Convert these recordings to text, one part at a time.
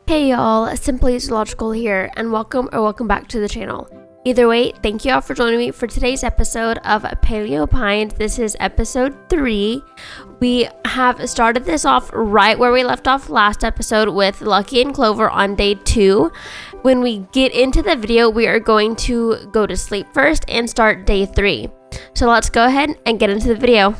Hey y'all, Simply Zoological here, and welcome back to the channel. Either way, thank you all for joining me for today's episode of Paleo Pines. This is episode 3. We have started this off right where we left off last episode with Lucky and Clover on day 2. When we get into the video, we are going to go to sleep first and start day 3. So let's go ahead and get into the video.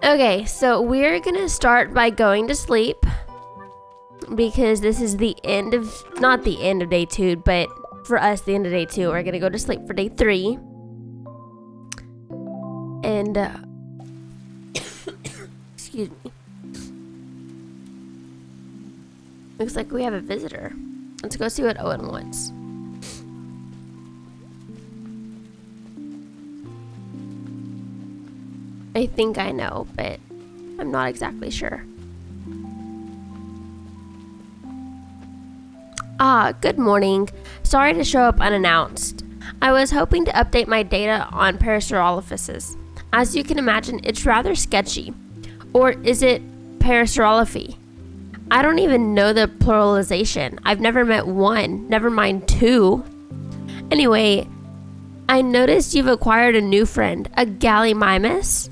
Okay, so we're gonna start by going to sleep because this is the end of, not the end of day 2, but for us, the end of day 2. We're gonna go to sleep for day 3. And, excuse me. Looks like we have a visitor. Let's go see what Owen wants. I think I know, but I'm not exactly sure. Good morning. Sorry to show up unannounced. I was hoping to update my data on Coelophysis. As you can imagine, it's rather sketchy. Or is it Coelophy? I don't even know the pluralization. I've never met one, never mind 2. Anyway, I noticed you've acquired a new friend, a Gallimimus.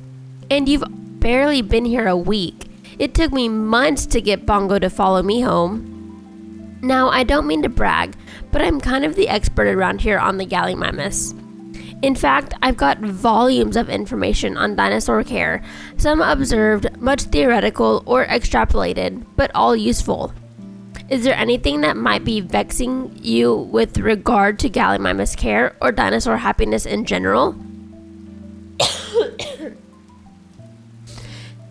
And you've barely been here a week. It took me months to get Bongo to follow me home. Now, I don't mean to brag, but I'm kind of the expert around here on the Gallimimus. In fact, I've got volumes of information on dinosaur care, some observed, much theoretical or extrapolated, but all useful. Is there anything that might be vexing you with regard to Gallimimus care or dinosaur happiness in general?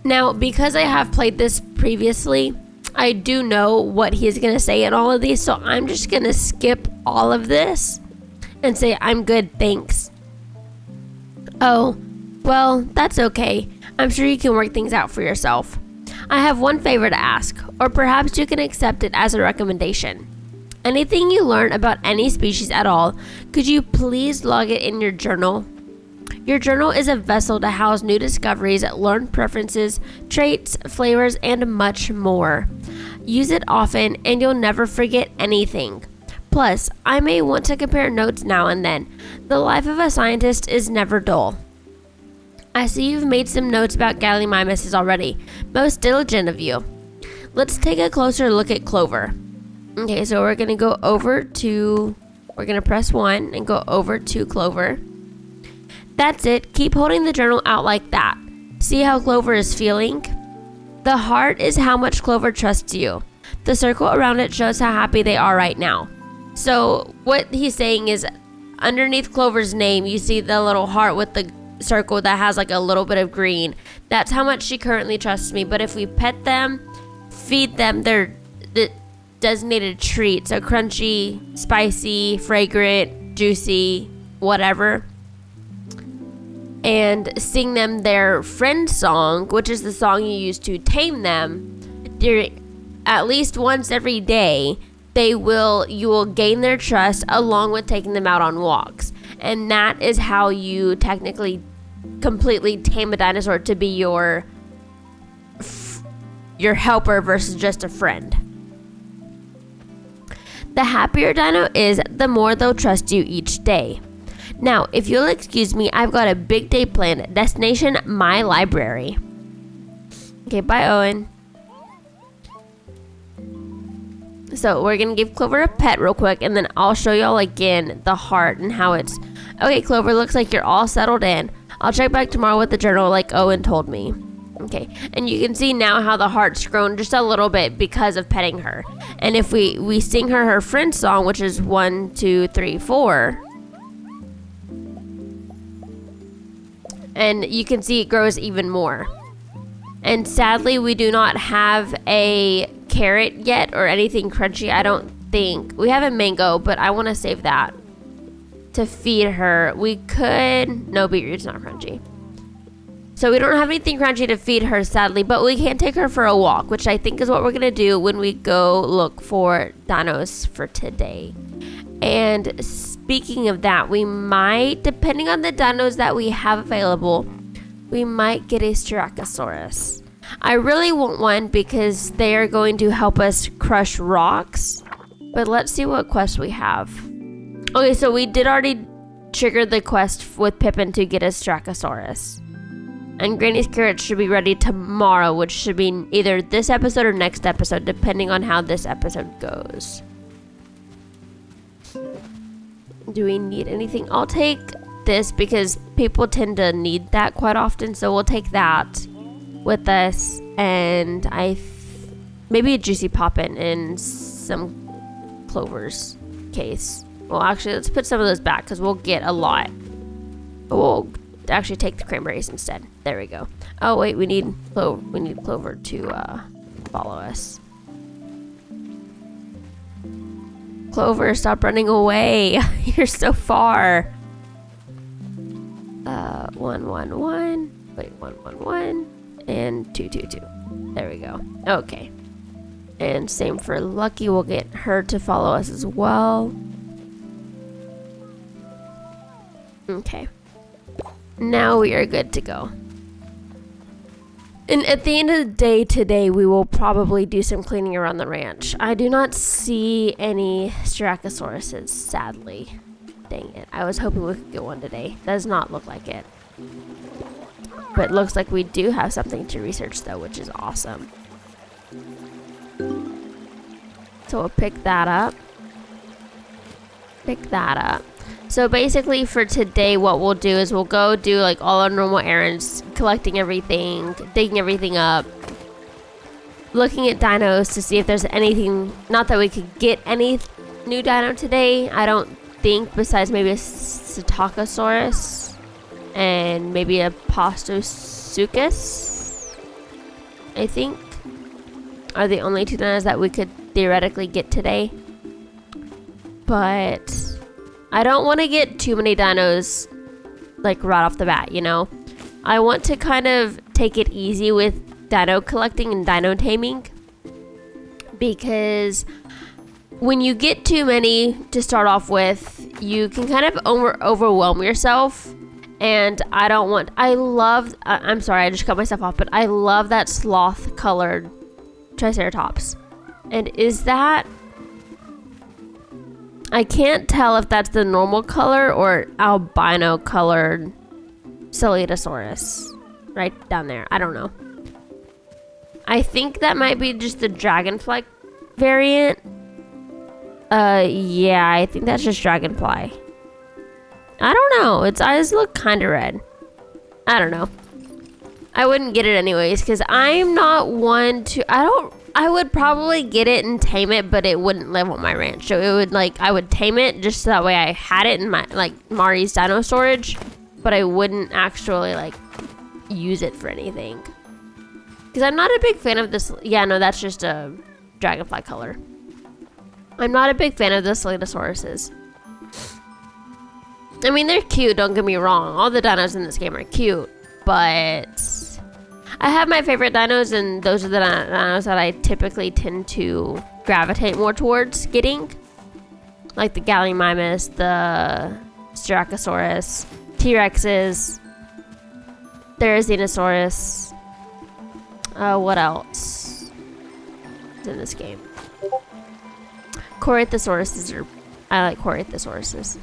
Now, because I have played this previously, I do know what he's going to say in all of these, so I'm just going to skip all of this and say, I'm good, thanks. Oh, well, that's okay. I'm sure you can work things out for yourself. I have one favor to ask, or perhaps you can accept it as a recommendation. Anything you learn about any species at all, could you please log it in your journal? Your journal is a vessel to house new discoveries, learned preferences, traits, flavors, and much more. Use it often and you'll never forget anything. Plus, I may want to compare notes now and then. The life of a scientist is never dull. I see you've made some notes about Gallimimuses already. Most diligent of you. Let's take a closer look at Clover. Okay, so we're going to press 1 and go over to Clover. That's it. Keep holding the journal out like that. See how Clover is feeling? The heart is how much Clover trusts you. The circle around it shows how happy they are right now. So what he's saying is underneath Clover's name, you see the little heart with the circle that has like a little bit of green. That's how much she currently trusts me. But if we pet them, feed them their designated treats, so crunchy, spicy, fragrant, juicy, whatever, and sing them their friend song, which is the song you use to tame them, at least once every day, you will gain their trust along with taking them out on walks. And that is how you technically completely tame a dinosaur to be your helper versus just a friend. The happier dino is, the more they'll trust you each day. Now, if you'll excuse me, I've got a big day planned. Destination, my library. Okay, bye, Owen. So, we're going to give Clover a pet real quick, and then I'll show y'all again the heart and how it's... Okay, Clover, looks like you're all settled in. I'll check back tomorrow with the journal like Owen told me. Okay, and you can see now how the heart's grown just a little bit because of petting her. And if we sing her friend song, which is 1, 2, 3, 4... and you can see it grows even more. And sadly, we do not have a carrot yet or anything crunchy. I don't think. We have a mango, but I want to save that to feed her. We could... No, beetroot's not crunchy. So we don't have anything crunchy to feed her, sadly, but we can take her for a walk, which I think is what we're going to do when we go look for dinos for today. And speaking of that, we might, depending on the dinos that we have available, we might get a styracosaurus. I really want one because they are going to help us crush rocks. But let's see what quest we have. Okay, so we did already trigger the quest with Pippin to get a styracosaurus. And Granny's carrots should be ready tomorrow, which should be either this episode or next episode, depending on how this episode goes. Do we need anything? I'll take this because people tend to need that quite often, so we'll take that with us, and maybe a juicy poppin and some clovers case. Well, actually, let's put some of those back because we'll get a lot. We'll actually take the cranberries instead. There we go. Oh wait, we need clover to follow us. Clover, stop running away. You're so far. 111. Wait, 111 and 222. There we go. Okay. And same for Lucky. We'll get her to follow us as well. Okay. Now we are good to go. And at the end of the day today, we will probably do some cleaning around the ranch. I do not see any styracosaurus, sadly. Dang it. I was hoping we could get one today. Does not look like it. But it looks like we do have something to research though, which is awesome. So we'll pick that up. Pick that up. So basically for today, what we'll do is we'll go do like all our normal errands, collecting everything, digging everything up, looking at dinos to see if there's anything, not that we could get any new dino today, I don't think, besides maybe a styracosaurus and maybe a prehistoric, I think, are the only two dinos that we could theoretically get today. But I don't want to get too many dinos like right off the bat, you know? I want to kind of take it easy with dino collecting and dino taming, because when you get too many to start off with, you can kind of overwhelm yourself. And I don't want, I'm sorry, I just cut myself off, but I love that sloth colored triceratops. And is that, I can't tell if that's the normal color or albino colored Coelophysis right down there. I don't know. I think that might be just the dragonfly variant. Yeah, I think that's just dragonfly. I don't know. Its eyes look kind of red. I don't know. I wouldn't get it anyways because I'm not one to, I would probably get it and tame it, but it wouldn't live on my ranch. So it would I would tame it just so that way I had it in my, Mari's dino storage, but I wouldn't actually, use it for anything. Because I'm not a big fan of this. Yeah, no, that's just a dragonfly color. I'm not a big fan of the Coelophysis. I mean, they're cute, don't get me wrong. All the dinos in this game are cute, but I have my favorite dinos, and those are the dinos that I typically tend to gravitate more towards getting. Like the Gallimimus, the styracosaurus, T-Rexes, Therizinosaurus. What else is in this game? Coelophysis, I like Coelophysis.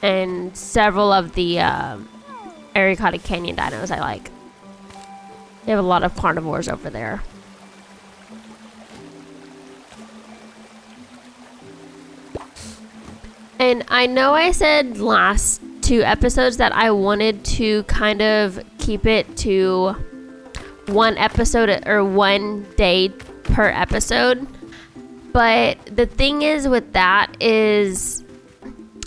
And several of the Arctic Canyon dinos I like. They have a lot of carnivores over there. And I know I said last 2 episodes that I wanted to kind of keep it to 1 episode or 1 day per episode. But the thing is with that is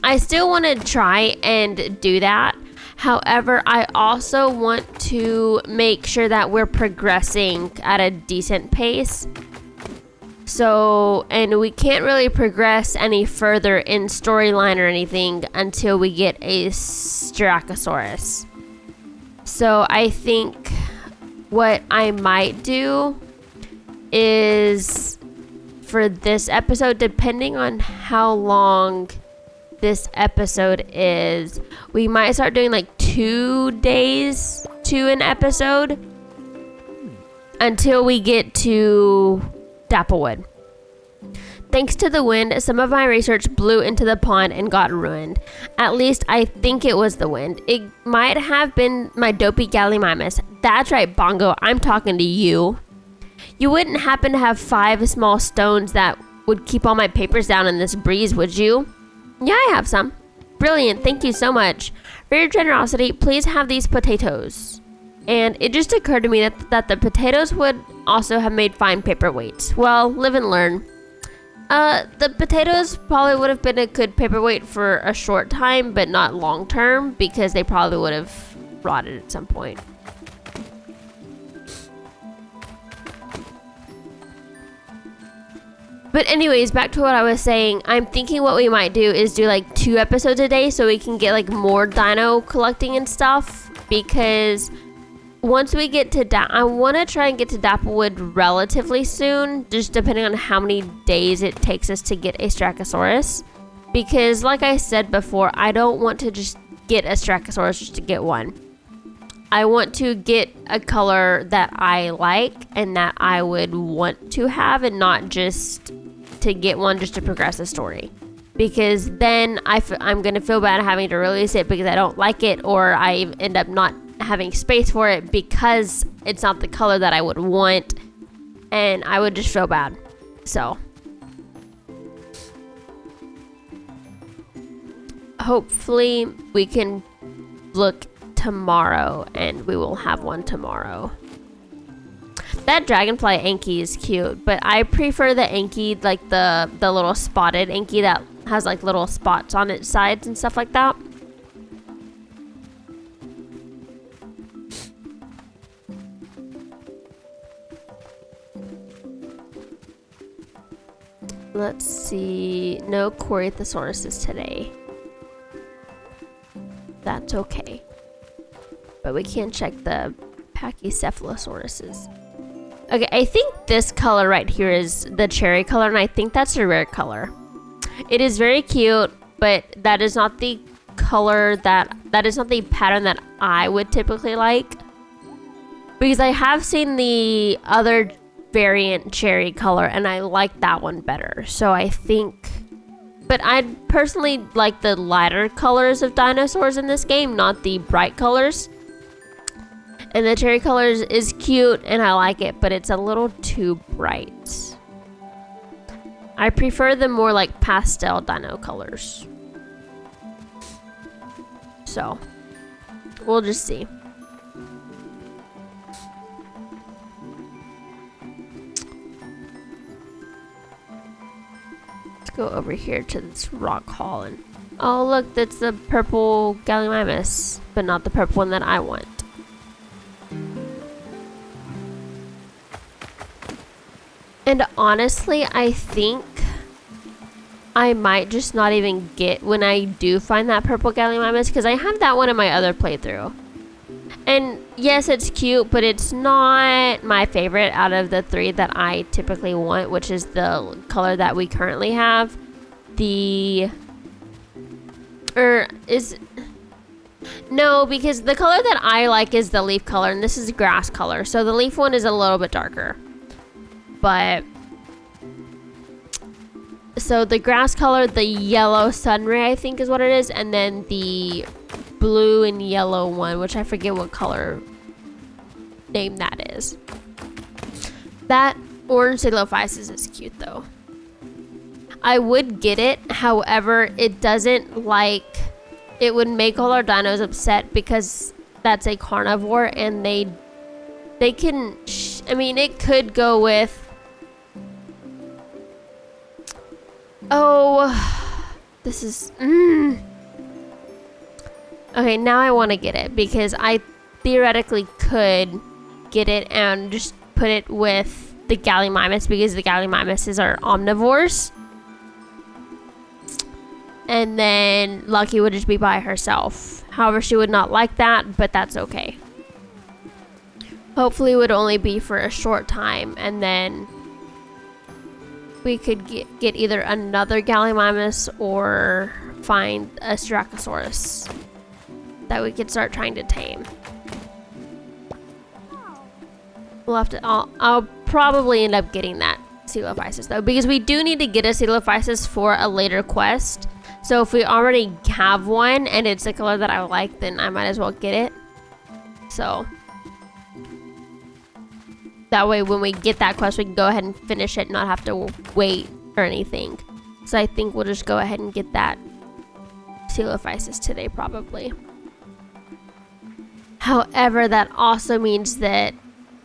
I still want to try and do that. However, I also want to make sure that we're progressing at a decent pace. So, and we can't really progress any further in storyline or anything until we get a styracosaurus. So I think what I might do is for this episode, depending on how long this episode is, we might start doing like 2 days to an episode until we get to Dapplewood. Thanks to the wind, some of my research blew into the pond and got ruined. At least I think it was the wind. It might have been my dopey Gallimimus. That's right, Bongo, I'm talking to you. You wouldn't happen to have 5 small stones that would keep all my papers down in this breeze, would you? Yeah, I have some. Brilliant, thank you so much. For your generosity, please have these potatoes. And it just occurred to me that the potatoes would also have made fine paperweights. Well, live and learn. The potatoes probably would have been a good paperweight for a short time, but not long term, because they probably would have rotted at some point. But anyways, back to what I was saying. I'm thinking what we might do is do like 2 episodes a day so we can get like more dino collecting and stuff. Because once we get to I want to try and get to Dapplewood relatively soon, just depending on how many days it takes us to get a styracosaurus. Because like I said before, I don't want to just get a styracosaurus just to get one. I want to get a color that I like and that I would want to have, and not just to get one just to progress the story. Because then I'm going to feel bad having to release it because I don't like it, or I end up not having space for it because it's not the color that I would want, and I would just feel bad. So hopefully we can look tomorrow, and we will have one tomorrow. That dragonfly Anki is cute, but I prefer the Anki, like the little spotted Anki that has like little spots on its sides and stuff like that. Let's see. No Coelophysis today. That's okay. But we can check the Pachycephalosauruses. Okay, I think this color right here is the cherry color, and I think that's a rare color. It is very cute, but that is not the color that is not the pattern that I would typically like. Because I have seen the other variant cherry color, and I like that one better. So I think, but I personally like the lighter colors of dinosaurs in this game, not the bright colors. And the cherry colors is cute and I like it, but it's a little too bright. I prefer the more like pastel dino colors. So, we'll just see. Let's go over here to this rock hall and... Oh look, that's the purple Gallimimus, but not the purple one that I want. And honestly, I think I might just not even get when I do find that purple Gallimimus, because I have that one in my other playthrough. And yes, it's cute, but it's not my favorite out of the 3 that I typically want, which is the color that we currently have. No, because the color that I like is the leaf color, and this is grass color. So the leaf one is a little bit darker. But so the grass color, the yellow sunray, I think is what it is, and then the blue and yellow one, which I forget what color name that is. That orange Coelophysis is cute though. I would get it, however, it doesn't like, it would make all our dinos upset because that's a carnivore, and they can, I mean, it could go with, oh, this is, okay, now I want to get it because I theoretically could get it and just put it with the Gallimimus, because the Gallimimuses are omnivores. And then Lucky would just be by herself. However, she would not like that, but that's okay. Hopefully it would only be for a short time, and then we could get either another Gallimimus or find a styracosaurus that we could start trying to tame. We'll have to. I'll probably end up getting that Coelophysis though, because we do need to get a Coelophysis for a later quest. So if we already have one and it's the color that I like, then I might as well get it. So that way when we get that quest, we can go ahead and finish it and not have to wait or anything. So I think we'll just go ahead and get that Coelophysis today probably. However, that also means that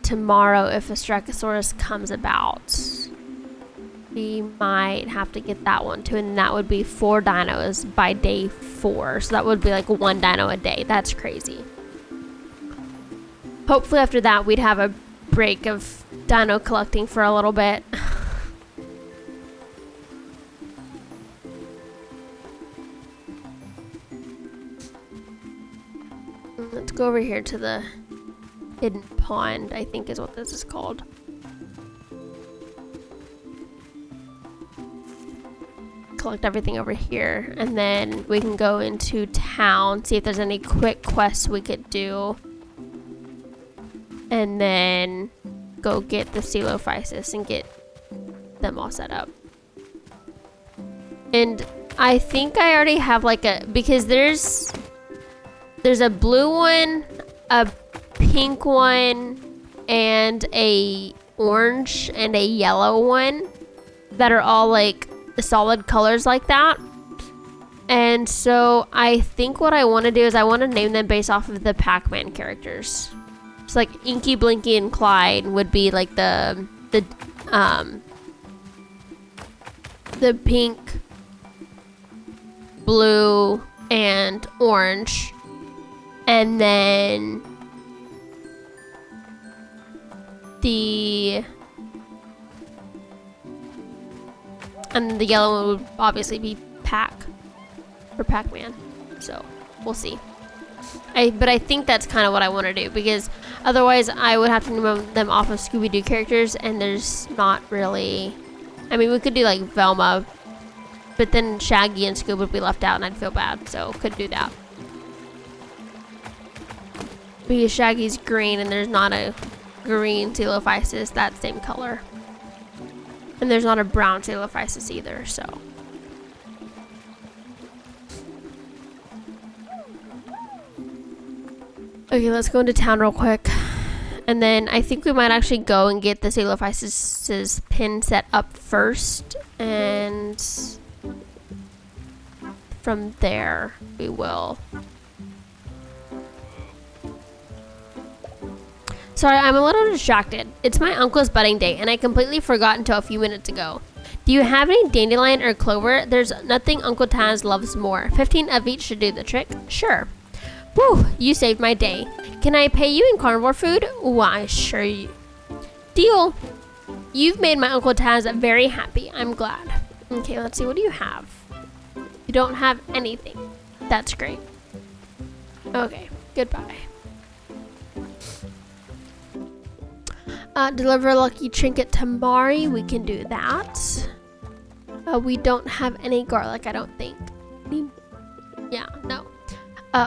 tomorrow, if a Styracosaurus comes about, we might have to get that one too, and that would be 4 dinos by day 4. So that would be like 1 dino a day. That's crazy. Hopefully after that, we'd have a break of dino collecting for a little bit. Let's go over here to the hidden pond, I think is what this is called. Collect everything over here, and then we can go into town, see if there's any quick quests we could do, and then go get the Coelophysis and get them all set up. And I think I already have like because there's a blue one, a pink one, and a orange and a yellow one that are all like solid colors like that. And so I think what I want to do is I want to name them based off of the Pac-Man characters. So like Inky, Blinky, and Clyde would be like the pink, blue, and orange. And then the yellow one would obviously be Pac-Man. So we'll see. But I think that's kind of what I want to do, because otherwise I would have to name them off of Scooby-Doo characters, and there's not really. I mean, we could do like Velma, but then Shaggy and Scoob would be left out, and I'd feel bad. So could do that. Because Shaggy's green, and there's not a green Coelophysis that same color. And there's not a brown Coelophysis either, so. Okay, let's go into town real quick. And then I think we might actually go and get the Coelophysis pin set up first. And from there, we will. Sorry, I'm a little distracted. It's my uncle's wedding day, and I completely forgot until a few minutes ago. Do you have any dandelion or clover? There's nothing Uncle Taz loves more. 15 of each should do the trick. Sure. Whew, you saved my day. Can I pay you in carnivore food? Why, sure you. Deal. You've made my Uncle Taz very happy. I'm glad. Okay, let's see. What do you have? You don't have anything. That's great. Okay, goodbye. Deliver a lucky trinket to Mari. We can do that. We don't have any garlic, I don't think. Yeah, no.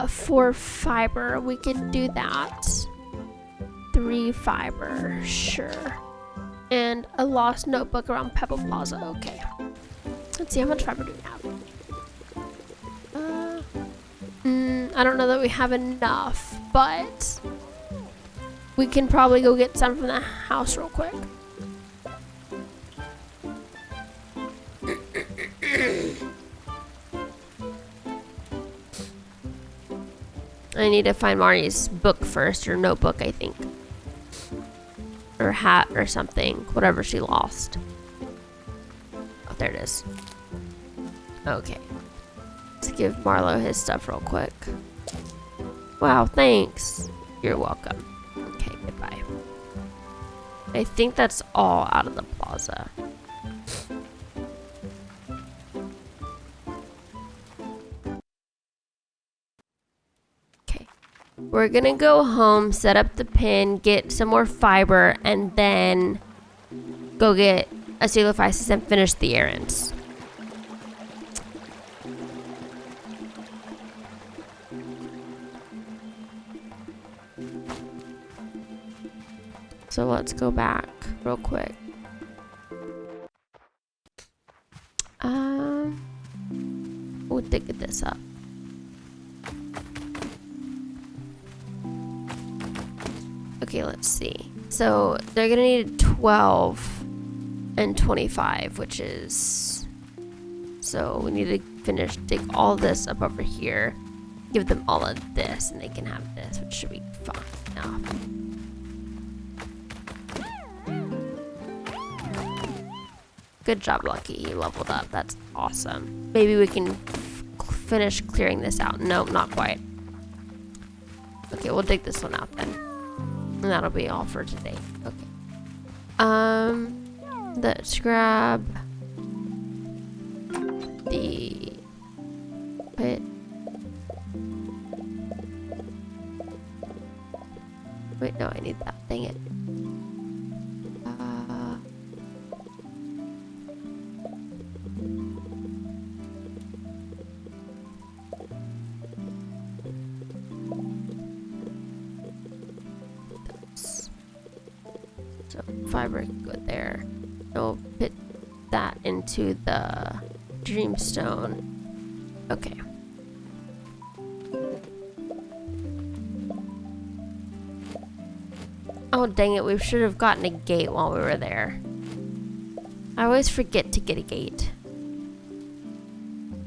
4 fiber. We can do that. 3 fiber. Sure. And a lost notebook around Pebble Plaza. Okay. Let's see, how much fiber do we have? I don't know that we have enough, but we can probably go get some from the house real quick. I need to find Mari's book first, or notebook, I think. Or hat or something, whatever she lost. Oh, there it is. Okay. Let's give Marlo his stuff real quick. Wow, thanks. You're welcome. Okay, goodbye. I think that's all out of the plaza. Okay. We're gonna go home, set up the pin, get some more fiber, and then go get a Coelophysis and finish the errands. So let's go back real quick. We'll dig this up. Okay, let's see. So they're gonna need 12 and 25, which is... So we need to dig all this up over here. Give them all of this, and they can have this, which should be fine enough. Good job, Lucky. You leveled up. That's awesome. Maybe we can finish clearing this out. Nope, not quite. Okay, we'll dig this one out then. And that'll be all for today. Okay. Let's grab the pit. Wait, no, I need that. Dang it. So fiber can go there. We'll put that into the dreamstone. Okay. Oh, dang it. We should have gotten a gate while we were there. I always forget to get a gate.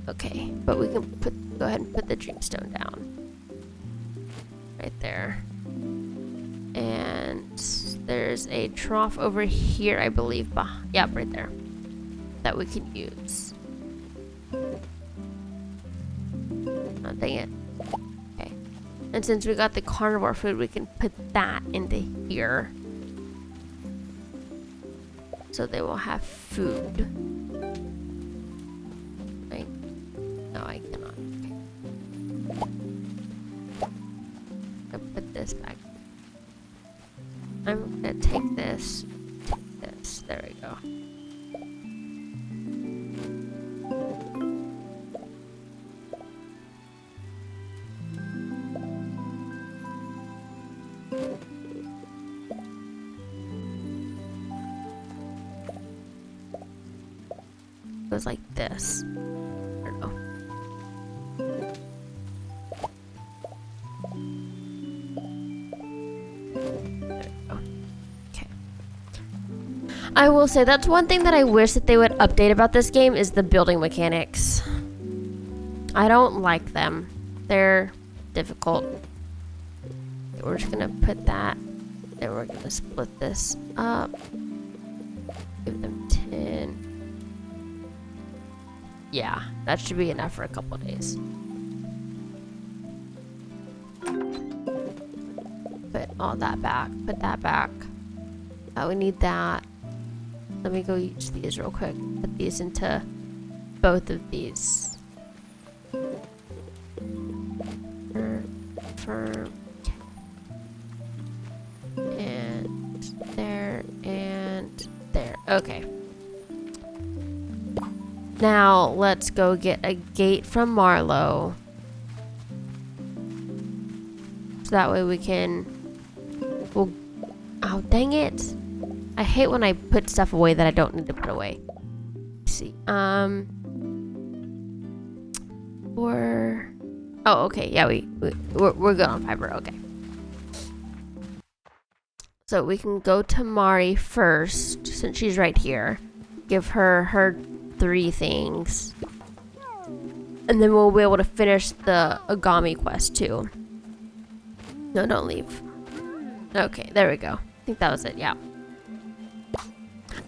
Okay, but we can go ahead and put the dreamstone down. Right there. And there's a trough over here, I believe. Yep, right there. That we can use. Oh, dang it. Okay. And since we got the carnivore food, we can put that into here. So they will have food. Right? No, I cannot. Okay. I'll put this back. I'm gonna take this. There we go. Goes like this. I don't know. There we go. Okay. I will say that's one thing that I wish that they would update about this game is the building mechanics. I don't like them. They're difficult. Okay, we're just gonna put that. Then we're gonna split this up. Give them 10. Yeah, that should be enough for a couple days. Put all that back. Put that back. We need that. Let me go use these real quick. Put these into both of these. Firm. And there and there. Okay. Now, let's go get a gate from Marlowe. So that way we can... Oh, dang it. I hate when I put stuff away that I don't need to put away. Let's see. Oh, okay. Yeah, we're good on fiber. Okay. So we can go to Mari first, since she's right here. Give her 3 things. And then we'll be able to finish the Agami quest too. No, don't leave. Okay, there we go. I think that was it, yeah.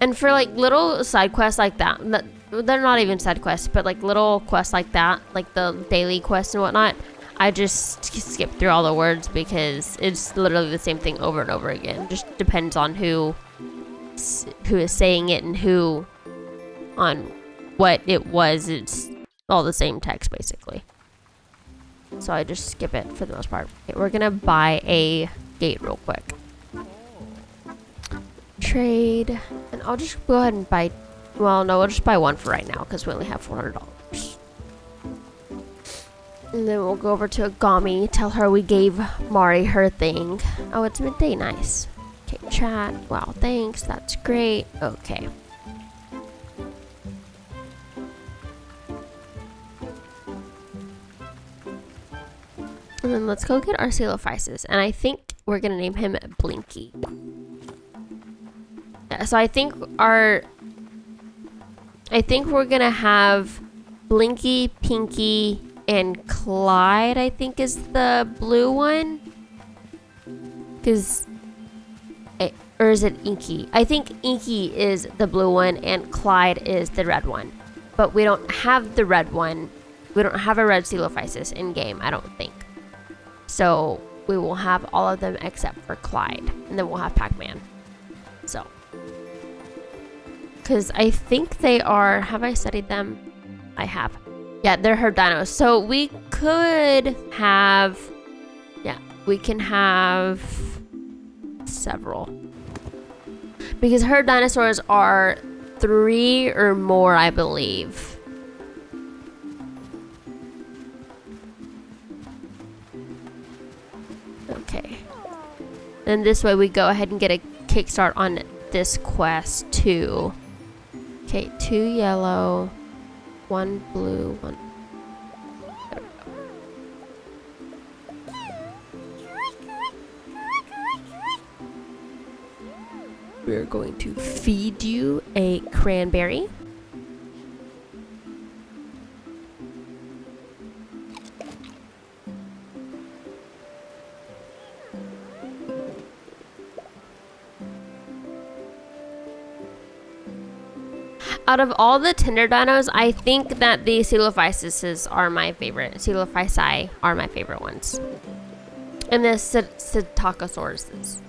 And for like little side quests like that, they're not even side quests, but like little quests like that, like the daily quests and whatnot, I just skip through all the words because it's literally the same thing over and over again. Just depends on who is saying it and who on what it was. It's all the same text basically. So I just skip it for the most part. Okay, we're gonna buy a gate real quick. trade. And I'll just go ahead and buy, well, no, we'll just buy one for right now because we only have $400. And then we'll go over to Agami, tell her we gave Mari her thing. Oh, it's midday, nice. Okay, chat, wow, thanks, that's great. Okay. And then let's go get our Coelophysis. And I think we're gonna name him Blinky. Yeah, so I think we're gonna have Blinky, Pinky, and Clyde, I think is the blue one. Or is it Inky? I think Inky is the blue one and Clyde is the red one. But we don't have the red one. We don't have a red Coelophysis in game, I don't think. So we will have all of them except for Clyde. And then we'll have Pac-Man. So. Because I think they are, have I studied them? I have. Yeah, they're her dinos. So we could have, yeah, we can have several. Because her dinosaurs are 3 or more, I believe. Okay. Then this way we go ahead and get a kickstart on this quest too. Okay, 2 yellow, 1 blue, 1. There we go. We're going to feed you a cranberry. Out of all the Tinder dinos, I think that the Coelophysis are my favorite. Coelophysi are my favorite ones. And the styracosaurus.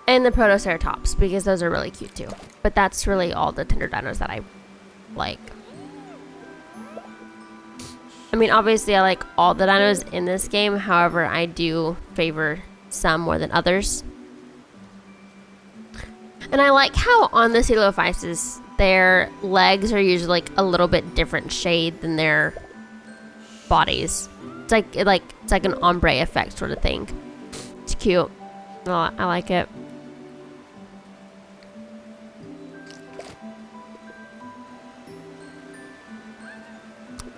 And the protoceratops, because those are really cute too. But that's really all the Tinder dinos that I like. I mean, obviously I like all the dinos in this game. However, I do favor some more than others. And I like how on the Coelophysis, their legs are usually like a little bit different shade than their bodies. It's like an ombre effect sort of thing. It's cute. Oh, I like it.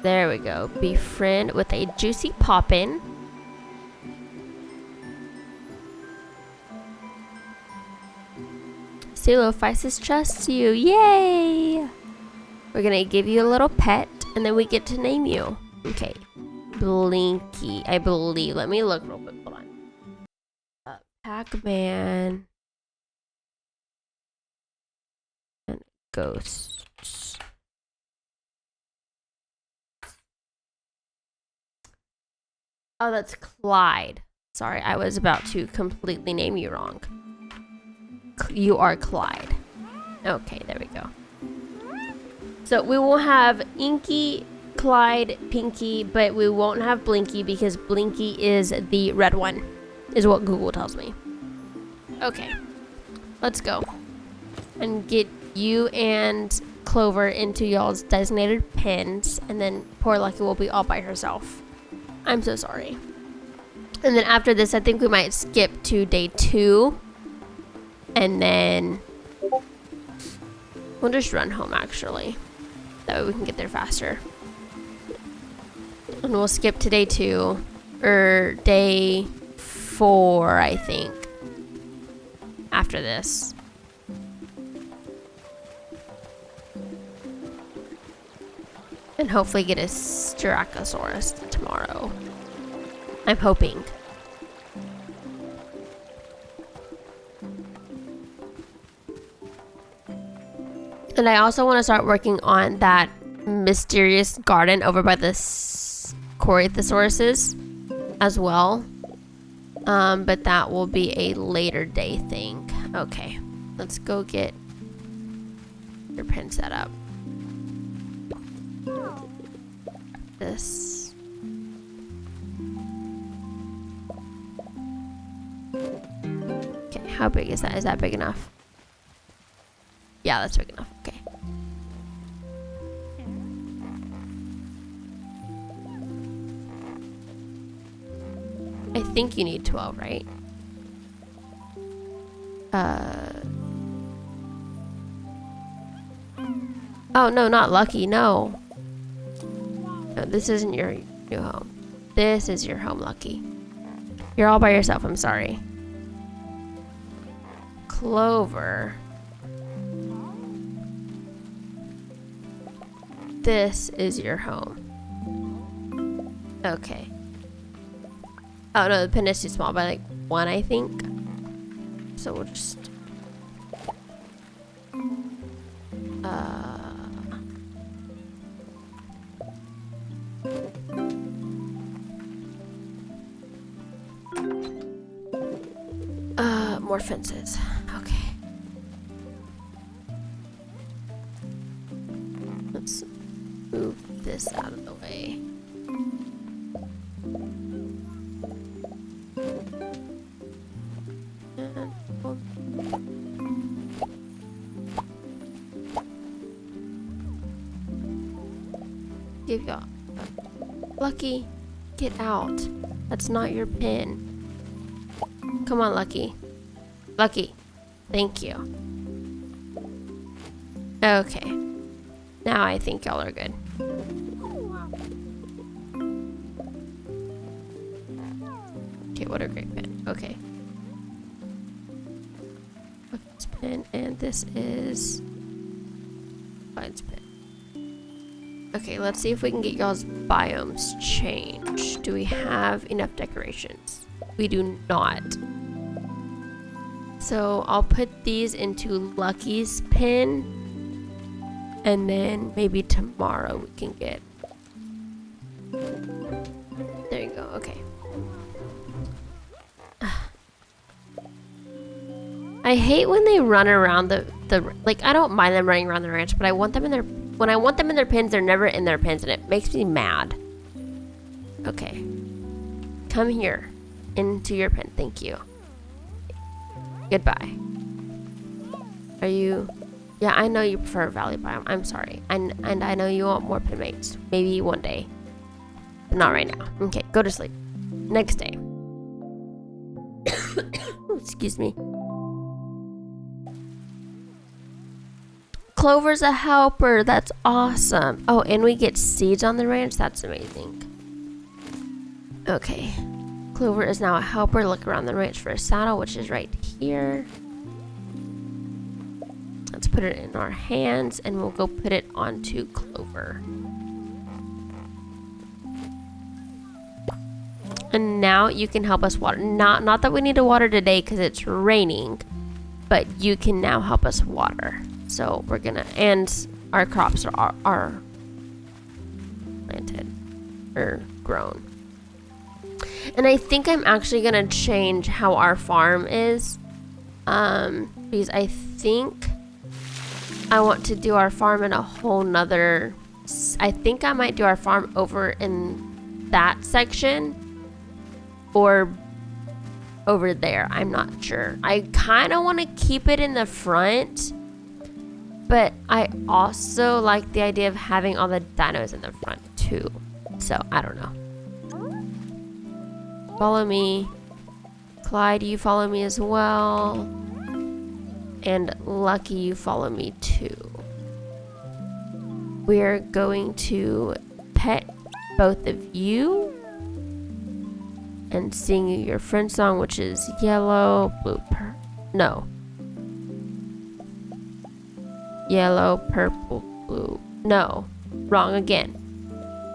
There we go. Befriend with a juicy poppin'. Coelophysis trusts you. Yay! We're gonna give you a little pet and then we get to name you. Okay. Blinky, I believe. Let me look real quick. Hold on. Pac-Man. And ghosts. Oh, that's Clyde. Sorry, I was about to completely name you wrong. You are Clyde. Okay, there we go. So we will have Inky, Clyde, Pinky, but we won't have Blinky because Blinky is the red one, is what Google tells me. Okay, let's go and get you and Clover into y'all's designated pens, and then poor Lucky will be all by herself. I'm so sorry. And then after this, I think we might skip to day 2. And then we'll just run home, actually. That way we can get there faster. And we'll skip to day 2. Or day 4, I think. After this. And hopefully get a styracosaurus tomorrow. I'm hoping. And I also want to start working on that mysterious garden over by the Coelophysis as well. But that will be a later day thing. Okay, let's go get your pen set up. This. Okay, how big is that? Is that big enough? Yeah, that's big enough. Okay. I think you need 12, right? Oh, no, not Lucky. No. No, this isn't your new home. This is your home, Lucky. You're all by yourself. I'm sorry. Clover. This is your home. Okay. Oh, no, the pin is too small by like 1, I think. So we'll just... more fences. Okay. Let's move this out of the way. And give y'all Lucky, get out. That's not your pin. Come on, Lucky. Lucky. Thank you. Okay. Now I think y'all are good. Okay, what a great pin. Okay. Lucky's pin, and this is Clyde's pin. Okay, let's see if we can get y'all's biomes changed. Do we have enough decorations? We do not. So I'll put these into Lucky's pin, and then maybe tomorrow we can get... There you go, okay. I hate when they run around the like, I don't mind them running around the ranch, but I want them in their... When I want them in their pins, they're never in their pins, and it makes me mad. Okay. Come here. Into your pin, thank you. Goodbye. Are you... Yeah, I know you prefer Valley Biome. I'm sorry. And I know you want more pin mates. Maybe one day. But not right now. Okay, go to sleep. Next day. Excuse me. Clover's a helper. That's awesome. Oh, and we get seeds on the ranch. That's amazing. Okay. Clover is now a helper. Look around the ranch for a saddle, which is right here. Let's put it in our hands, and we'll go put it onto Clover. And now you can help us water. Not that we need to water today because it's raining, but you can now help us water. So we're gonna, and our crops are planted or grown. And I think I'm actually gonna change how our farm is, because I think I want to do our farm in a whole nother, I think I might do our farm over in that section or over there. I'm not sure. I kind of want to keep it in the front, but I also like the idea of having all the dinos in the front too. So I don't know. Follow me. Clyde, you follow me as well. And Lucky, you follow me too. We're going to pet both of you and sing you your friend song, which is yellow, blue, yellow, purple, blue. No, wrong again.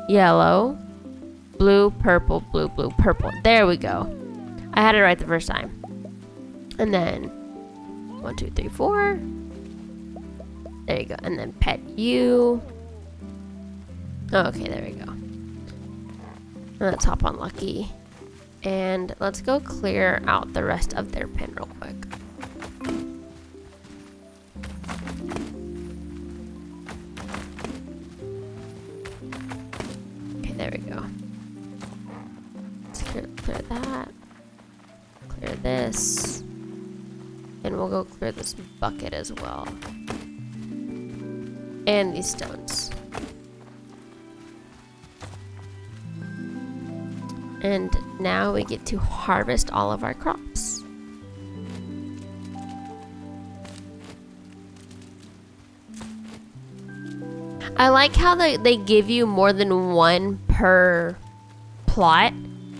Yellow, blue, purple, blue, blue, purple. There we go. I had it right the first time. And then 1, 2, 3, 4. There you go. And then pet you. Okay, there we go. Let's hop on Lucky. And let's go clear out the rest of their pen real quick. Okay, there we go. Let's clear that. Clear this. And we'll go clear this bucket as well. And these stones. And now we get to harvest all of our crops. I like how they give you more than one per plot.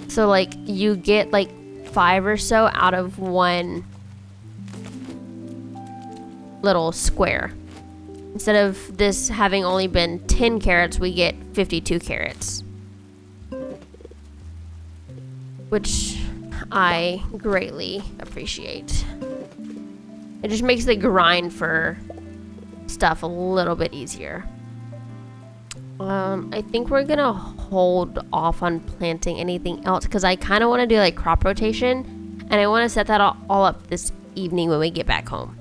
So like you get like 5 or so out of one little square. Instead of this having only been 10 carrots, we get 52 carrots. Which I greatly appreciate. It just makes the grind for stuff a little bit easier. I think we're gonna hold off on planting anything else because I kind of want to do like crop rotation, and I want to set that all up this evening when we get back home.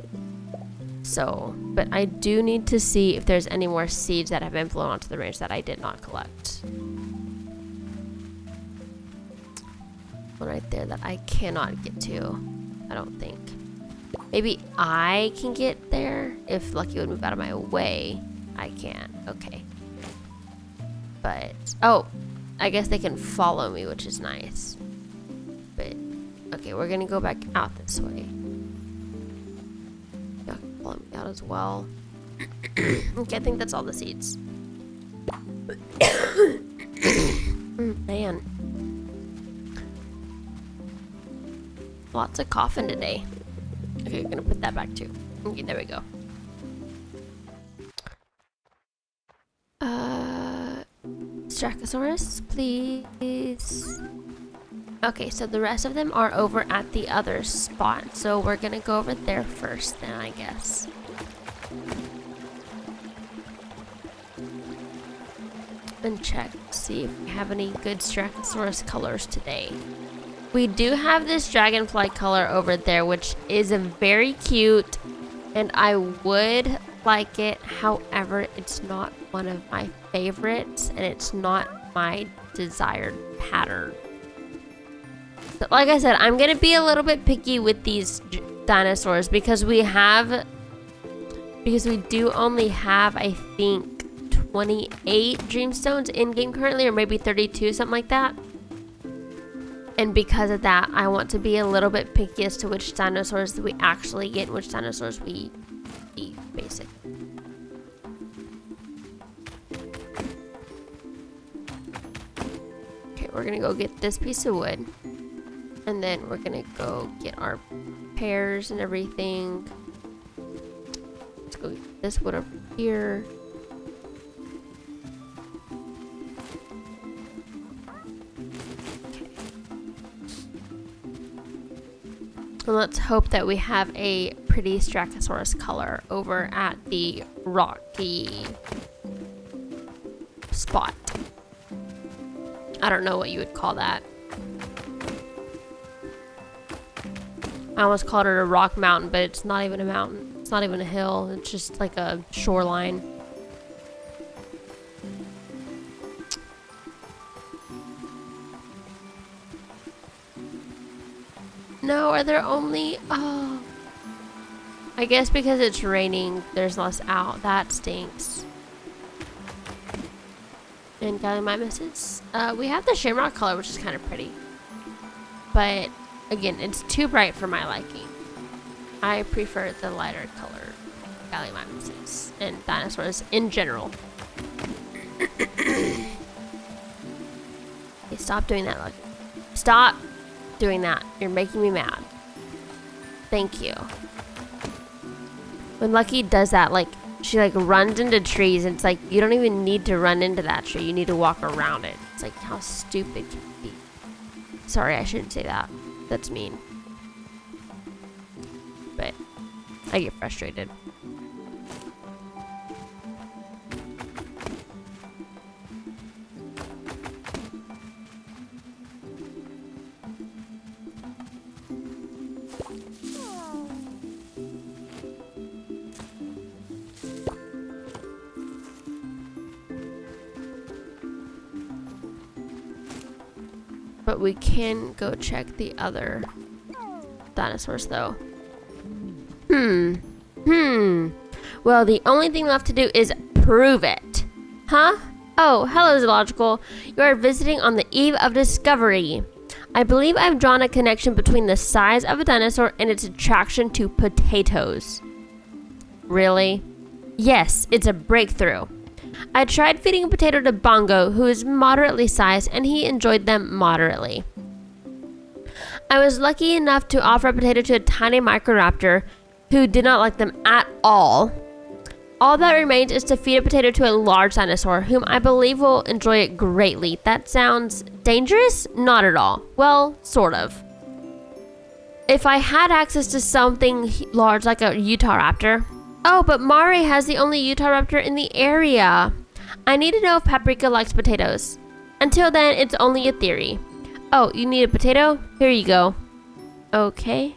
So, but I do need to see if there's any more seeds that have been blown onto the range that I did not collect. One right there that I cannot get to, I don't think. Maybe I can get there if Lucky would move out of my way. I can. Okay. But oh, I guess they can follow me, which is nice. But okay, we're gonna go back out this way. Y'all can follow me out as well. Okay, I think that's all the seeds. Man. Lots of coughing today. Okay, I'm gonna put that back too. Okay, there we go. Styracosaurus, please. Okay, so the rest of them are over at the other spot. So we're gonna go over there first then, I guess. And check to see if we have any good Styracosaurus colors today. We do have this dragonfly color over there, which is a very cute, and I would like it. However, it's not one of my favorites, and it's not my desired pattern. So, like I said, I'm gonna be a little bit picky with these dinosaurs because we do only have, I think, 28 dreamstones in game currently, or maybe 32, something like that. And because of that, I want to be a little bit picky as to which dinosaurs that we actually get and which dinosaurs we eat, basically. Okay, we're gonna go get this piece of wood. And then we're gonna go get our pears and everything. Let's go get this wood over here. And let's hope that we have a pretty Styracosaurus color over at the rocky spot. I don't know what you would call that. I almost called it a rock mountain, but it's not even a mountain. It's not even a hill. It's just like a shoreline. No, are there only... Oh. I guess because it's raining, there's less out. That stinks. And Gallimimuses. We have the shamrock color, which is kind of pretty. But, again, it's too bright for my liking. I prefer the lighter color Gallimimuses and dinosaurs in general. Okay, stop doing that, Lucky. Stop doing that. You're making me mad. Thank you. When Lucky does that, like, she like runs into trees, and it's like, you don't even need to run into that tree. You need to walk around it. It's like, how stupid can it be? Sorry, I shouldn't say that. That's mean. But I get frustrated. But we can go check the other dinosaurs though. Well, the only thing left to do is prove it. Huh? Oh, hello, zoological. You are visiting on the eve of discovery. I believe I've drawn a connection between the size of a dinosaur and its attraction to potatoes. Really? Yes, it's a breakthrough. I tried feeding a potato to Bongo, who is moderately sized, and he enjoyed them moderately. I was lucky enough to offer a potato to a tiny Microraptor who did not like them at all. All that remains is to feed a potato to a large dinosaur, whom I believe will enjoy it greatly. That sounds dangerous? Not at all. Well, sort of. If I had access to something large like a Utah raptor. Oh, but Mari has the only Utah raptor in the area. I need to know if Paprika likes potatoes. Until then, it's only a theory. Oh, you need a potato? Here you go. Okay.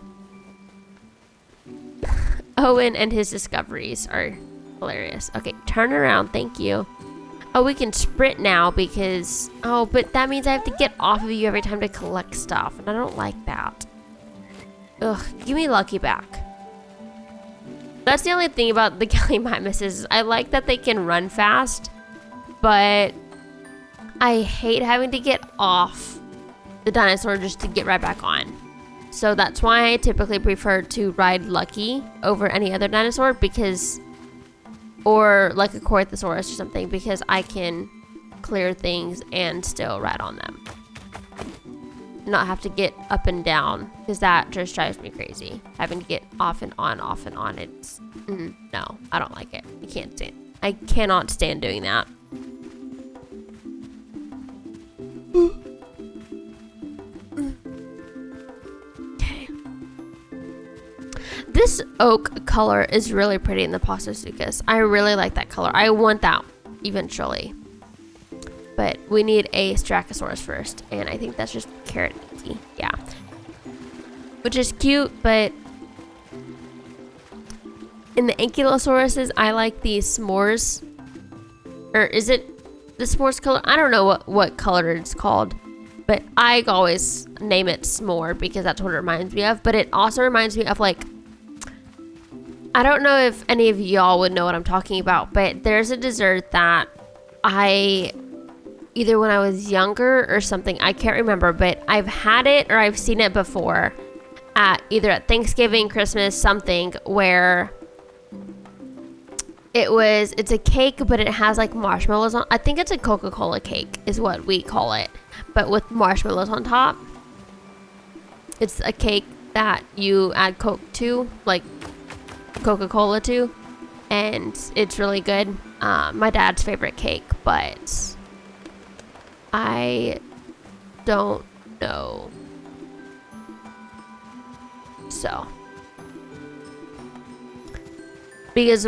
Owen and his discoveries are hilarious. Okay, turn around. Thank you. Oh, we can sprint now because... Oh, but that means I have to get off of you every time to collect stuff. And I don't like that. Ugh, give me Lucky back. That's the only thing about the Gallimimuses. I like that they can run fast. But I hate having to get off the dinosaur just to get right back on. So that's why I typically prefer to ride Lucky over any other dinosaur because... Or like a Coelophysis or something because I can clear things and still ride on them. Not have to get up and down because that just drives me crazy. Having to get off and on, it's... no, I don't like it. I cannot stand doing that. Okay. This oak color is really pretty in the Pastasuchus. I really like that color. I want that eventually. But we need a styracosaurus first. And I think that's just carrot Nikki. Yeah. Which is cute, but... In the Ankylosauruses, I like the s'mores. Or is it the s'mores color? I don't know what color it's called. But I always name it s'more because that's what it reminds me of. But it also reminds me of like... I don't know if any of y'all would know what I'm talking about. But there's a dessert that either when I was younger or something, I can't remember, but I've had it or I've seen it before either at Thanksgiving, Christmas, something where it's a cake, but it has like marshmallows on. I think it's a Coca-Cola cake is what we call it, but with marshmallows on top. It's a cake that you add Coke to, like Coca-Cola to, and it's really good. My dad's favorite cake, but I don't know. So. Because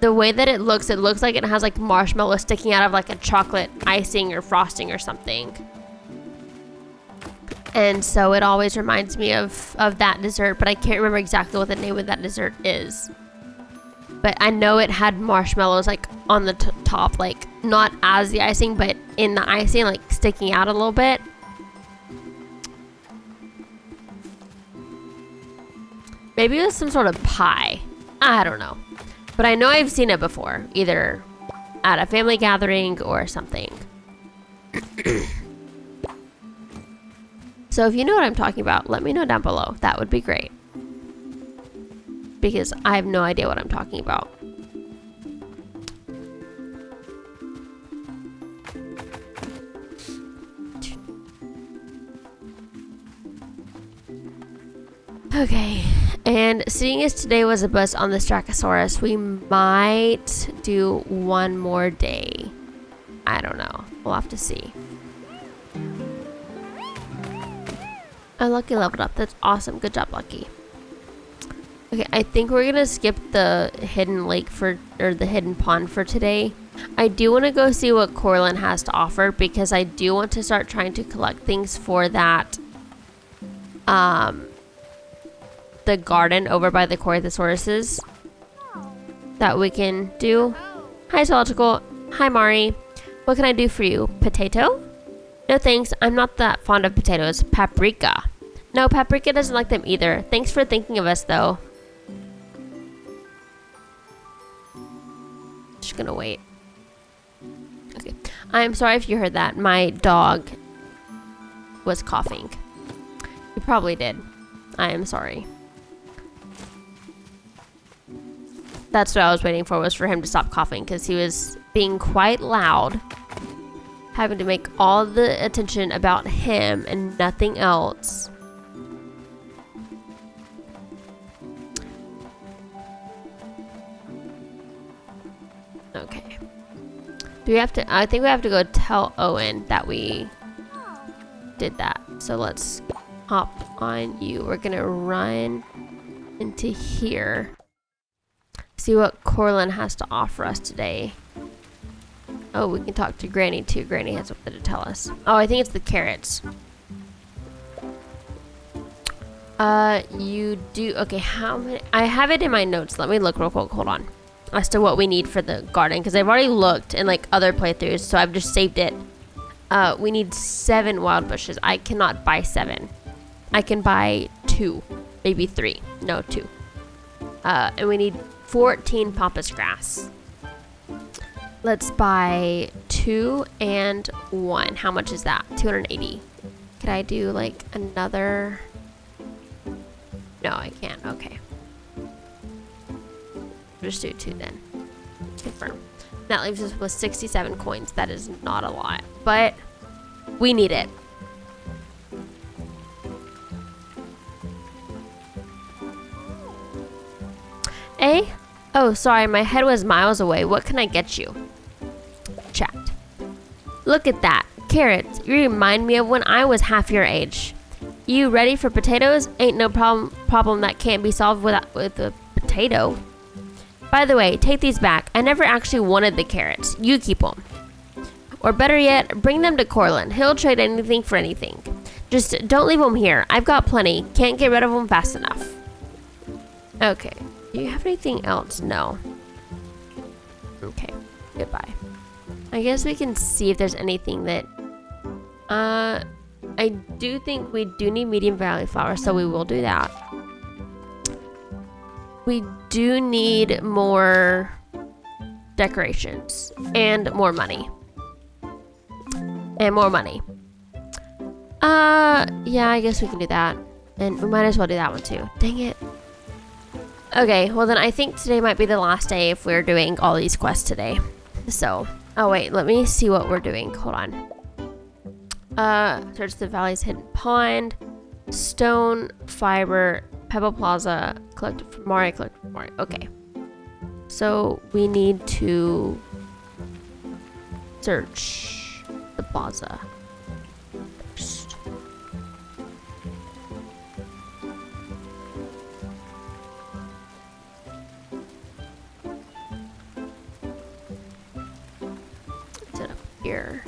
the way that it looks like it has like marshmallow sticking out of like a chocolate icing or frosting or something. And so it always reminds me of that dessert, but I can't remember exactly what the name of that dessert is. But I know it had marshmallows like on the top, like not as the icing, but in the icing, like sticking out a little bit. Maybe it was some sort of pie. I don't know. But I know I've seen it before, either at a family gathering or something. So if you know what I'm talking about, let me know down below. That would be great. Because I have no idea what I'm talking about. Okay, and seeing as today was a bust on the Styracosaurus, we might do one more day. I don't know. We'll have to see. Oh, Lucky leveled up. That's awesome. Good job, Lucky. Okay, I think we're gonna skip the hidden lake or the hidden pond for today. I do want to go see what Corlin has to offer because I do want to start trying to collect things for that the garden over by the Coelophysis that we can do. Hi, Zoological. Hi, Mari. What can I do for you? Potato? No thanks, I'm not that fond of potatoes. Paprika. No, Paprika doesn't like them either. Thanks for thinking of us, though. just gonna wait. Okay. I'm sorry if you heard that. My dog was coughing. You probably did. I am sorry. That's what I was waiting for, was for him to stop coughing, because he was being quite loud, having to make all the attention about him and nothing else. Okay. Do we have to? I think we have to go tell Owen that we did that. So let's hop on you. We're gonna run into here. See what Corlin has to offer us today. Oh, we can talk to Granny too. Granny has something to tell us. Oh, I think it's the carrots. You do. Okay, how many? I have it in my notes. Let me look real quick. Hold on. As to what we need for the garden, because I've already looked in like other playthroughs, so I've just saved it. We need 7 wild bushes. I cannot buy 7. I can buy 2, maybe 3. No, 2. And we need 14 pampas grass. Let's buy 2 and 1. How much is that? 280. Could I do like another? No, I can't. Okay. Just do 2 then. Confirm. That leaves us with 67 coins. That is not a lot, but we need it. Eh? Oh, sorry, my head was miles away. What can I get you? Chat. Look at that. Carrots. You remind me of when I was half your age. You ready for potatoes? Ain't no problem that can't be solved with a potato. By the way, take these back. I never actually wanted the carrots. You keep them. Or better yet, bring them to Corlin. He'll trade anything for anything. Just don't leave them here. I've got plenty. Can't get rid of them fast enough. Okay. Do you have anything else? No. Okay. Goodbye. I guess we can see if there's anything that... I do think we do need medium valley flowers, so we will do that. We do need more decorations and more money. And more money. Yeah, I guess we can do that. And we might as well do that one too. Dang it. Okay, well then I think today might be the last day if we're doing all these quests today. So, oh wait, let me see what we're doing. Hold on. Search the valley's hidden pond, stone, fiber, Pebble Plaza, collect from Mari, collect from Mari. Okay. So we need to search the plaza first. Is it up here?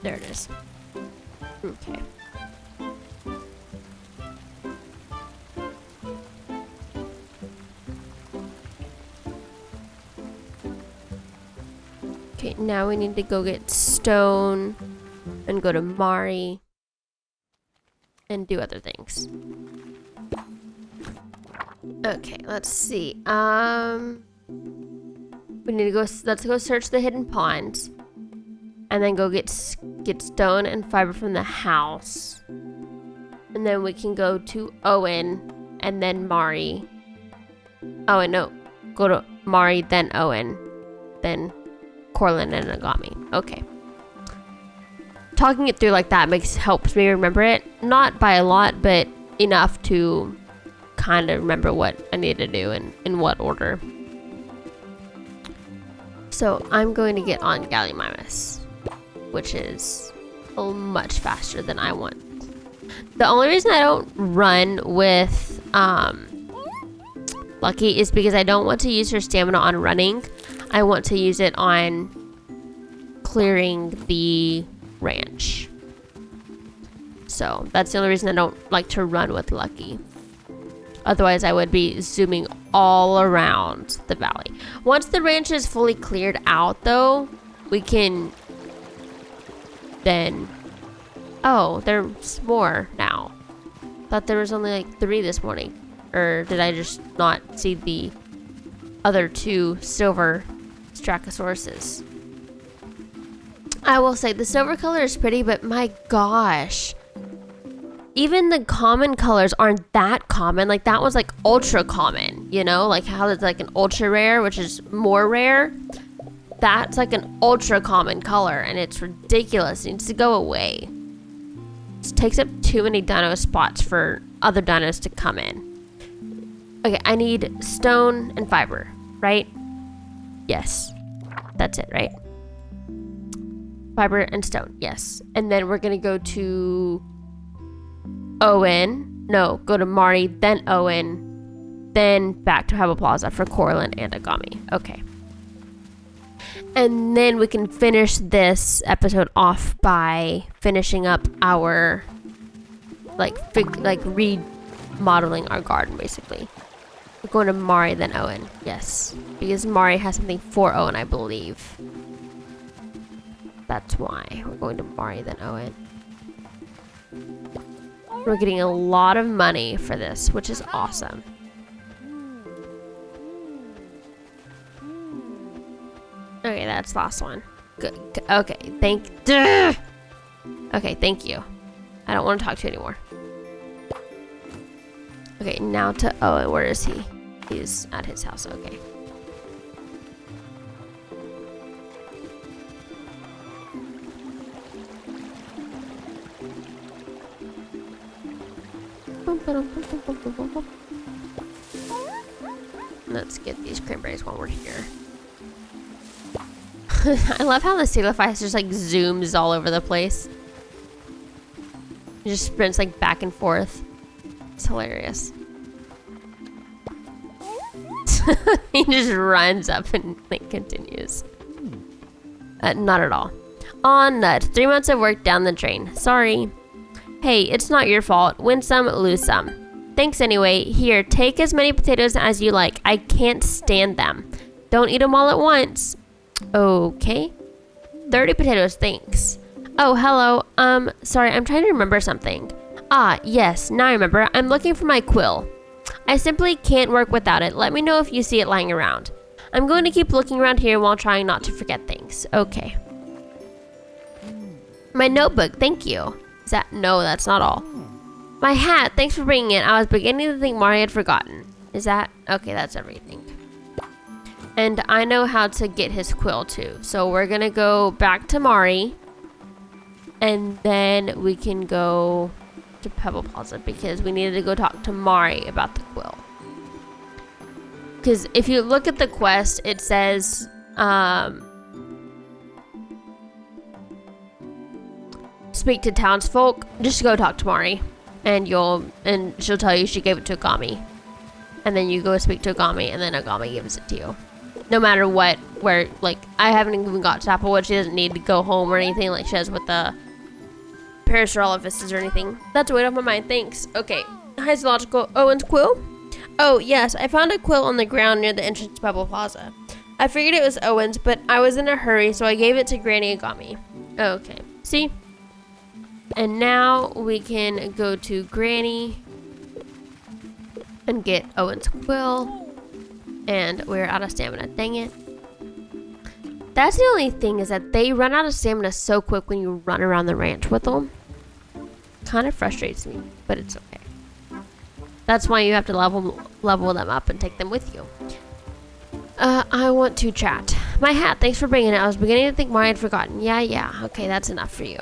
There it is. Okay. Okay, now we need to go get stone and go to Mari and do other things. Okay, let's see. We need to go, let's go search the hidden pond. And then go get stone and fiber from the house. And then we can go to Owen and then Mari. Oh, and no. Go to Mari, then Owen. Then Corlin and Agami. Okay. Talking it through like that helps me remember it. Not by a lot, but enough to kind of remember what I need to do and in what order. So I'm going to get on Gallimimus, which is much faster than I want. The only reason I don't run with Lucky is because I don't want to use her stamina on running. I want to use it on clearing the ranch. So that's the only reason I don't like to run with Lucky. Otherwise, I would be zooming all around the valley. Once the ranch is fully cleared out, though, we can... Then, oh, there's more now. Thought there was only like 3 this morning. Or did I just not see the other 2 silver styracosaurus? I will say the silver color is pretty, but my gosh. Even the common colors aren't that common. Like that was like ultra common, you know? Like how it's like an ultra rare, which is more rare. That's like an ultra common color and it's ridiculous. It needs to go away. It takes up too many dino spots for other dinos to come in. Okay, I need stone and fiber, right? Yes. That's it, right? Fiber and stone, yes. And then we're gonna go to Owen. No, go to Mari, then Owen, then back to Pebble Plaza for Corlin and Agami. Okay. And then we can finish this episode off by finishing up our remodeling our garden, basically. We're going to Mari, then Owen. Yes. Because Mari has something for Owen, I believe. That's why we're going to Mari, then Owen. We're getting a lot of money for this, which is awesome. Okay, that's the last one. Good. Okay, okay, thank you. I don't want to talk to you anymore. Okay, now to Owen. Where is he? He's at his house. Okay. Let's get these cranberries while we're here. I love how the Coelophysis just like zooms all over the place. It just sprints like back and forth. It's hilarious. He just runs up and like continues. Not at all. Aw, nuts. 3 months of work down the drain. Sorry. Hey, it's not your fault. Win some, lose some. Thanks anyway. Here, take as many potatoes as you like. I can't stand them. Don't eat them all at once. Okay. 30 potatoes, thanks. Oh, hello. Sorry, I'm trying to remember something. Ah, yes, now I remember. I'm looking for my quill. I simply can't work without it. Let me know if you see it lying around. I'm going to keep looking around here while trying not to forget things. Okay. My notebook, thank you. Is that? No, that's not all. My hat, thanks for bringing it. I was beginning to think Mari had forgotten. Is that? Okay, that's everything. And I know how to get his quill too. So we're gonna go back to Mari. And then we can go to Pebble Plaza because we needed to go talk to Mari about the quill. Because if you look at the quest, it says, speak to townsfolk. Just go talk to Mari. And she'll tell you she gave it to Agami. And then you go speak to Agami, and then Agami gives it to you. No matter what, like, I haven't even got to Applewood. She doesn't need to go home or anything like she has with the Coelophysis or anything. That's a weight off my mind, thanks. Okay, hi zoological. Owen's quill? Oh, yes, I found a quill on the ground near the entrance to Pebble Plaza. I figured it was Owen's, but I was in a hurry, so I gave it to Granny Agami. Okay, see? And now we can go to Granny and get Owen's quill. And we're out of stamina. Dang it. That's the only thing, is that they run out of stamina so quick when you run around the ranch with them. Kind of frustrates me, but it's okay. That's why you have to level them up and take them with you. I want to chat. My hat, thanks for bringing it. I was beginning to think Mari had forgotten. Yeah. Okay, that's enough for you.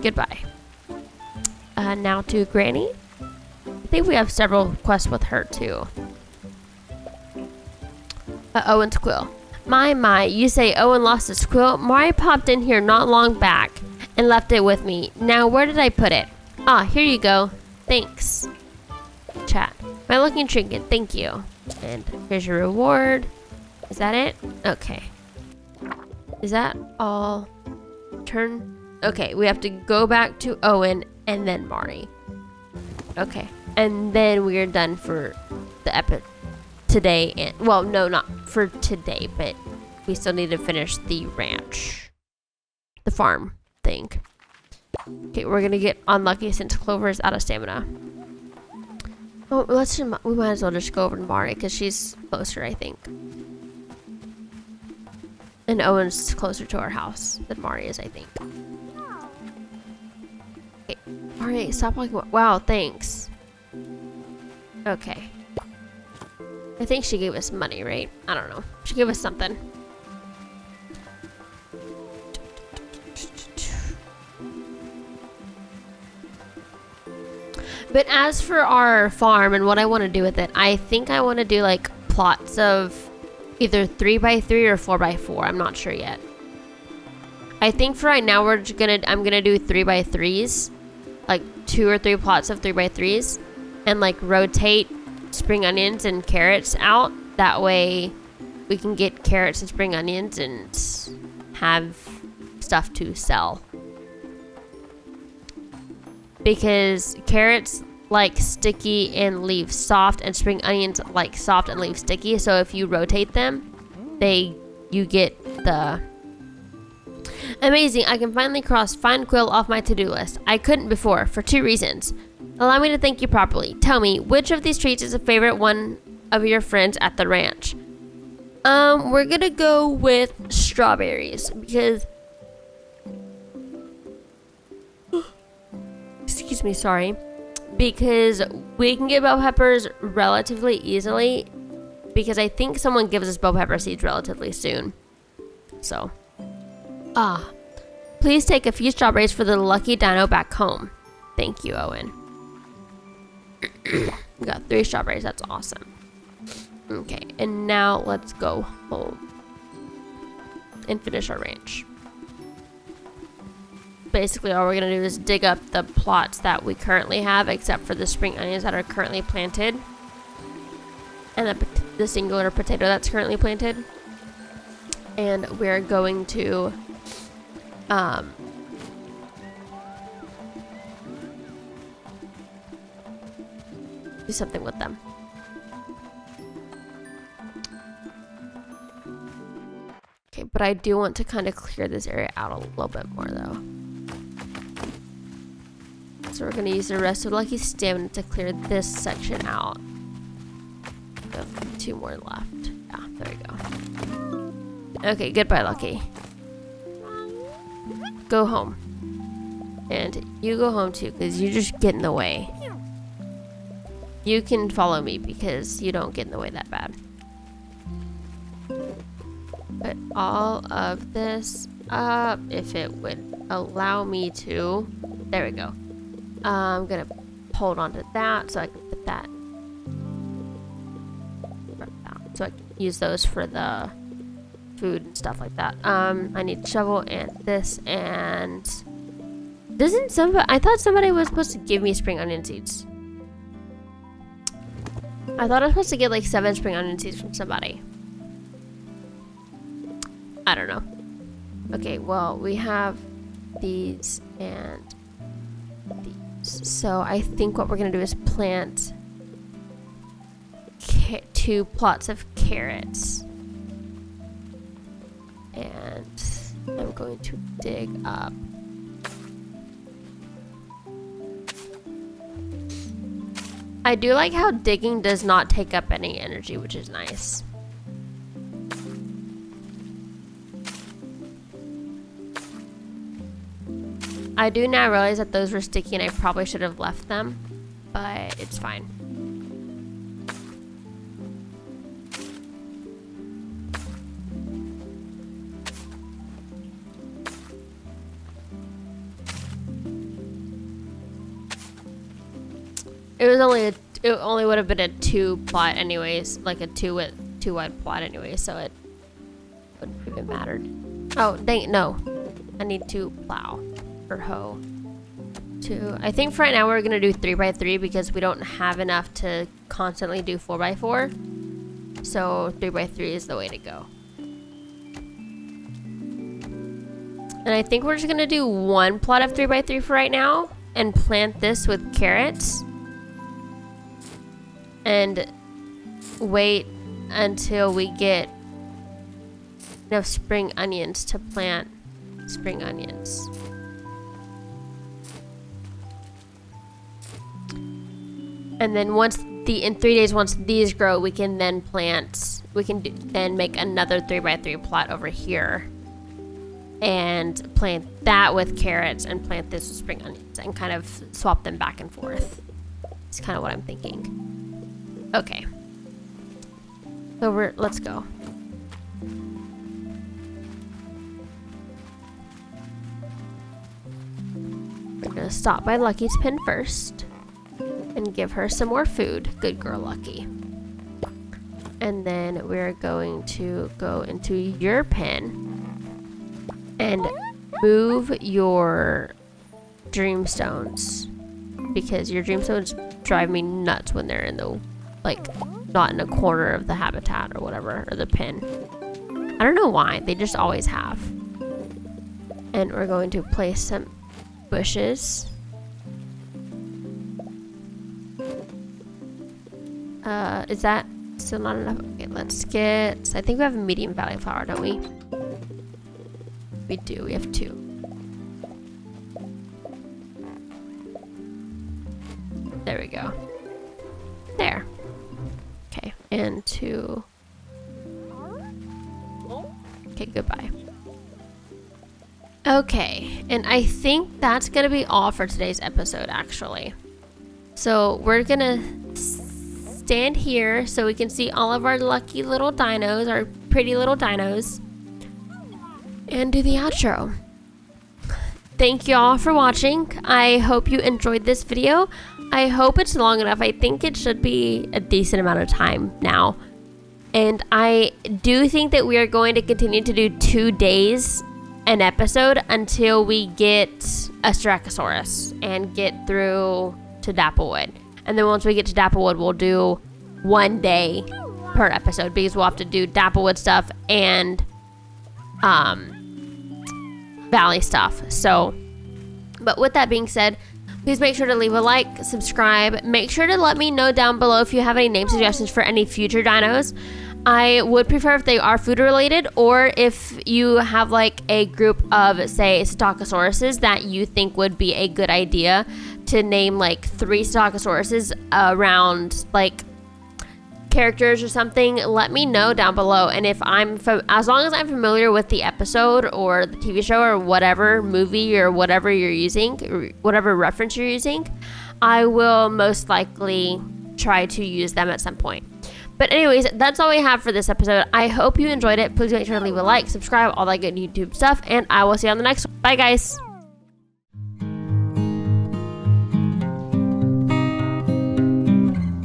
Goodbye. Now to Granny. I think we have several quests with her too. Owen's quill. My, you say Owen lost his quill? Mari popped in here not long back and left it with me. Now, where did I put it? Ah, here you go. Thanks. Chat. My looking trinket, thank you. And here's your reward. Is that it? Okay. Is that all? Turn. Okay, we have to go back to Owen and then Mari. Okay. And then we are done for the epic today. And well, no, not for today, but we still need to finish the ranch. The farm thing. Okay, we're gonna get unlucky since Clover is out of stamina. Oh, we might as well just go over to Mari because she's closer, I think. And Owen's closer to our house than Mari is, I think. Okay, Mari, stop walking. Wow, thanks. Okay. I think she gave us money, right? I don't know. She gave us something. But as for our farm and what I want to do with it, I think I want to do like plots of either 3x3 or 4x4. I'm not sure yet. I think for right now I'm gonna do 3x3s, like 2 or 3 plots of 3x3s, and like rotate spring onions and carrots out. That way we can get carrots and spring onions and have stuff to sell. Because carrots like sticky and leave soft, and spring onions like soft and leave sticky. So if you rotate them, you get the amazing. I can finally cross find quill off my to-do list. I couldn't before for 2 reasons. Allow me to thank you properly. Tell me, which of these treats is a favorite one of your friends at the ranch? We're gonna go with strawberries because excuse me, sorry. Because we can get bell peppers relatively easily. Because I think someone gives us bell pepper seeds relatively soon. So. Please take a few strawberries for the lucky dino back home. Thank you, Owen. We got 3 strawberries. That's awesome. Okay, and now let's go home. And finish our ranch. Basically all we're gonna do is dig up the plots that we currently have, except for the spring onions that are currently planted, and the singular potato that's currently planted. And we're going to do something with them. Okay, but I do want to kind of clear this area out a little bit more though. So we're going to use the rest of Lucky's stamina to clear this section out. We have 2 more left. Yeah, there we go. Okay, goodbye, Lucky. Go home. And you go home too, because you just get in the way. You can follow me because you don't get in the way that bad. Put all of this up if it would allow me to. There we go. I'm gonna hold on to that so I can put that so I can use those for the food and stuff like that. I need shovel and this, and I thought somebody was supposed to give me spring onion seeds. I thought I was supposed to get like 7 spring onion seeds from somebody. I don't know. Okay, well, we have these and these. So I think what we're gonna do is plant 2 plots of carrots. And I'm going to dig up I do like how digging does not take up any energy, which is nice. I do now realize that those were sticky and I probably should have left them, but it's fine. It only would have been a 2 plot anyways, like a 2 wide plot anyway, so it wouldn't have even mattered. Oh, dang it, no. I need to plow or hoe. I think for right now we're gonna do 3x3 because we don't have enough to constantly do 4x4. So 3x3 is the way to go. And I think we're just gonna do 1 plot of 3x3 for right now and plant this with carrots. And wait until we get enough spring onions to plant spring onions. And then once in 3 days, once these grow, we can then plant, then make another 3x3 plot over here and plant that with carrots and plant this with spring onions and kind of swap them back and forth. It's kind of what I'm thinking. Okay. So let's go. We're gonna stop by Lucky's pen first and give her some more food. Good girl, Lucky. And then we're going to go into your pen and move your dreamstones, because your dreamstones drive me nuts when they're in the, like, not in a corner of the habitat or whatever, or the pen. I don't know why, they just always have. And we're going to place some bushes. Is that still not enough? Okay, let's get, I think we have a medium valley flower, don't we? We do, we have 2. There we go. There. Okay, and 2. Okay, goodbye. Okay, and I think that's gonna be all for today's episode, actually. So we're gonna stand here so we can see all of our lucky little dinos, our pretty little dinos, and do the outro. Thank you all for watching. I hope you enjoyed this video. I hope it's long enough. I think it should be a decent amount of time now. And I do think that we are going to continue to do 2 days an episode until we get a styracosaurus and get through to Dapplewood. And then once we get to Dapplewood, we'll do 1 day per episode, because we'll have to do Dapplewood stuff and Valley stuff. So, but with that being said, please make sure to leave a like, subscribe. Make sure to let me know down below if you have any name suggestions for any future dinos. I would prefer if they are food related, or if you have like a group of, say, styracosaurus that you think would be a good idea to name like 3 styracosaurus around like characters or something. Let me know down below, and if as long as I'm familiar with the episode or the TV show or whatever movie or whatever you're using, or whatever reference you're using, I will most likely try to use them at some point. But anyways, that's all we have for this episode. I hope you enjoyed it. Please make sure to leave a like, subscribe, all that good YouTube stuff, and I will see you on the next one. Bye, guys.